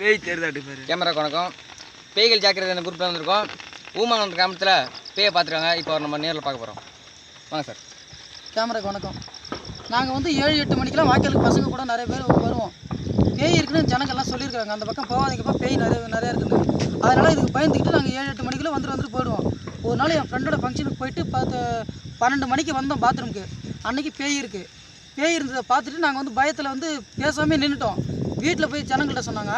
பேய் தெரிதாட்டு பாரு. கேமரா வணக்கம். பேய்கள் ஜாக்கிரதை குரூப்பில் வந்திருக்கோம். ஊமானந்த கிராமத்தில் பேயை பார்த்துருக்காங்க. இப்போ நம்ம நேரில் பார்க்க போகிறோம். வாங்க சார். கேமராக்கு வணக்கம். நாங்கள் வந்து 7-8 மணிக்கெலாம் வாய்க்காலுக்கு பசங்க கூட நிறைய பேர் வருவோம். பேய் இருக்குன்னு ஜனங்கள்லாம் சொல்லியிருக்காங்க. அந்த பக்கம் போகாதீங்கப்பா, பேய் நிறையா இருக்குது. அதனால் இதுக்கு பயந்துக்கிட்டு நாங்கள் 7-8 மணிக்கெலாம் வந்துட்டு போயிடுவோம். ஒரு நாள் என் ஃப்ரெண்டோட ஃபங்க்ஷனுக்கு போயிட்டு 12 மணிக்கு வந்தோம் பாத்ரூமுக்கு. அன்றைக்கி பேய் இருக்குது. பேய் இருந்ததை பார்த்துட்டு நாங்கள் வந்து பயத்தில் வந்து பேசாமல் நின்றுட்டோம். வீட்டில் போய் ஜனங்கள்கிட்ட சொன்னாங்க.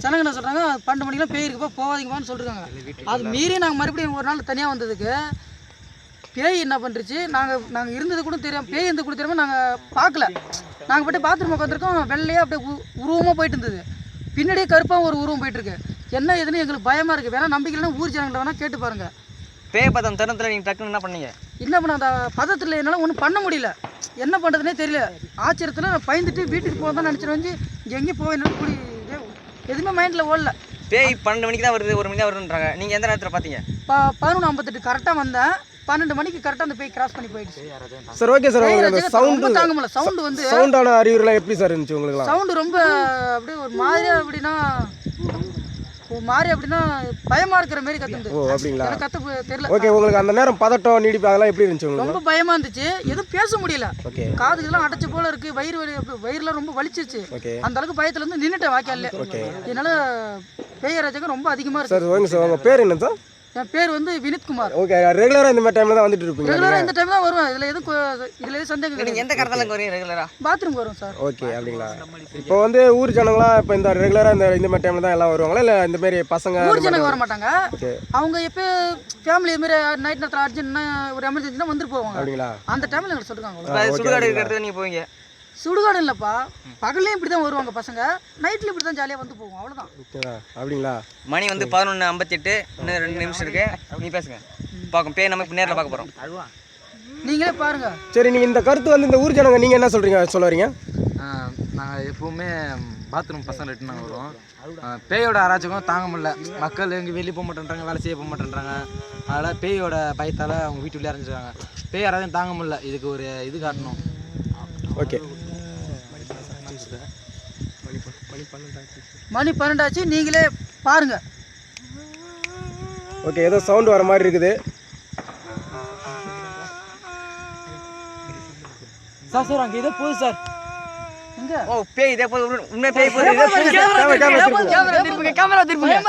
ஜனங்க என்ன சொல்கிறாங்க, 12 மணிக்கெலாம் பேய் இருக்குப்பா, போகாதீங்கப்பான்னு சொல்லியிருக்காங்க. அது மீறி நாங்கள் மறுபடியும் ஒரு நாள் தனியாக வந்ததுக்கு பேய் என்ன பண்ணுறச்சு, நாங்கள் இருந்தது கூட தெரியாமல், பேய் இருந்தது கூட தெரியாமல் நாங்கள் பார்க்கல. நாங்கள் போய்ட்டு பாத்ரூம் உட்காந்துருக்கோம். வெள்ளையாக அப்படியே உருவமாக போயிட்டு இருந்தது. பின்னாடியே கருப்பாக ஒரு உருவம் போயிட்டுருக்கு. என்ன எதுன்னு எங்களுக்கு பயமாக இருக்குது. வேணால் நம்பிக்கையில்னா ஊர் ஜனங்களை வேணால் கேட்டு பாருங்கள். பேய் பதம் தருணத்தில் நீங்கள் டக்குன்னு என்ன பண்ணீங்க? என்ன பண்ண, அந்த பதத்தில் என்னால் ஒன்றும் பண்ண முடியல. என்ன பண்ணுறதுனே தெரியல. ஆச்சரியத்தில் நான் பயந்துட்டு வீட்டுக்கு போக தான் நினச்சிட்டு வந்து இங்கே எங்கேயும் போக என்னால் கூடி எதுவுமே மைண்டில் ஓடல. பேய் 12 மணிக்கு தான் வருது, 1 மணி தான் வருதுன்றாங்க. நீங்கள் எந்த நேரத்தில் பார்த்தீங்க? 11:58 கரெக்டாக வந்தேன். 12 மணிக்கு கரெக்டாக அந்த பேய் கிராஸ் பண்ணி போயிடுச்சு. Sir okay sir. சவுண்டு தாங்க முடியல. சவுண்டு வந்து சவுண்டான அறிகுறிலாம் எப்படி சார் இருந்துச்சு உங்களுக்கு? சவுண்டு ரொம்ப அப்படியே ஒரு மாதிரியா அப்படின்னா பயமா இருக்கிற மாதிரி கத்துது. ஓ அப்படிங்களா? எனக்கு கத்த தெரியல. ஓகே, உங்களுக்கு அந்த நேரம் பதட்டம் நீடிப்பு அதெல்லாம் எப்படி இருந்துச்சு உங்களுக்கு? ரொம்ப பயமா இருந்துச்சு. எதுவும் பேச முடியல. ஓகே. காதுகள்லாம் அடைச்ச போல இருக்கு. வயிறுலாம் ரொம்ப வலிச்சிருச்சு. ஓகே. அந்த அளவுக்கு பயத்துல இருந்து நின்னுட்டேன் வாய்க்கால்ல. ஓகே. என்னால பேய் ராஜகம் ரொம்ப அதிகமா இருக்கு. சார் ஓகே சார், உங்க பேர் என்ன சார்? என் பேர் வந்து வினித்குமார். ஓகே, ரெகுலரா இந்த மாதிரி டைம்ல தான் வந்துட்டு இருப்பீங்க? ரெகுலரா இந்த டைம் தான் வருவேன். இதுல எதுவும் சந்தேகம் நீங்கள் எந்த கடத்தில் வரீங்க ரெகுலரா? பாத்ரூம் வரும் சார். ஓகே அப்படிங்களா? இப்போ வந்து ஊர் ஜனங்களா இப்போ இந்த ரெகுலரா இந்த மாதிரி டைம்ல தான் எல்லாம் வருவாங்களா, இல்லை இந்த மாதிரி பசங்க? ஊர் ஜனங்க வர மாட்டாங்க. அவங்க எப்போ ஃபேமிலி இது மாதிரி நைட் நேரத்தில் அர்ஜென்ட்னா ஒரு எமர்ஜென்சினா வந்துட்டு போவாங்க. அப்படிங்களா? அந்த டைமில் எங்களுக்கு சொல்லிருக்காங்க. சுடுகாடு இருக்கிறது நீங்கள் போவீங்க? சுடுகாடு இல்லைப்பா, பகல்லையும் இப்படி தான் வருவாங்க பசங்க, நைட்லையும் இப்படி தான் ஜாலியாக வந்து போவோம். அவ்வளோதான். ஓகேவா? அப்படிங்களா? மணி வந்து 11:58. இன்னும் 2 நிமிஷம் இருக்கு. நீ பேசுங்க. பார்க்கும் பேய் நம்ம நேரில் பார்க்க போகிறோம். நீங்களே பாருங்க. சரி, நீங்கள் இந்த கருத்து வந்து இந்த ஊர் ஜனங்க நீங்கள் என்ன சொல்ல வரீங்க? நாங்கள் எப்போவுமே பாத்ரூம் பசங்க ரெட்டு நாங்கள் வருவோம். பேயோட அராஜகம் தாங்க முடியல. மக்கள் எங்கே வெளியே போக மாட்டேன்றாங்க, வேலை செய்ய போக மாட்டேன்றாங்க. அதனால் பேயோட பயத்தால் அவங்க வீட்டு உள்ளே அரைஞ்சிருக்காங்க. பேய் அராஜகம் தாங்க முடியல. இதுக்கு ஒரு இது காட்டணும். ஓகே. மணி 12 ஆச்சு. நீங்களே பாருங்க. ஓகே, ஏதோ சவுண்ட் வர மாதிரி இருக்குது. சார் அங்கே இதே போகுது சார். எங்க? ஓ பேய் இதே போகுது. உண்மை பேய் போகுது. கேமரா திருப்புங்க.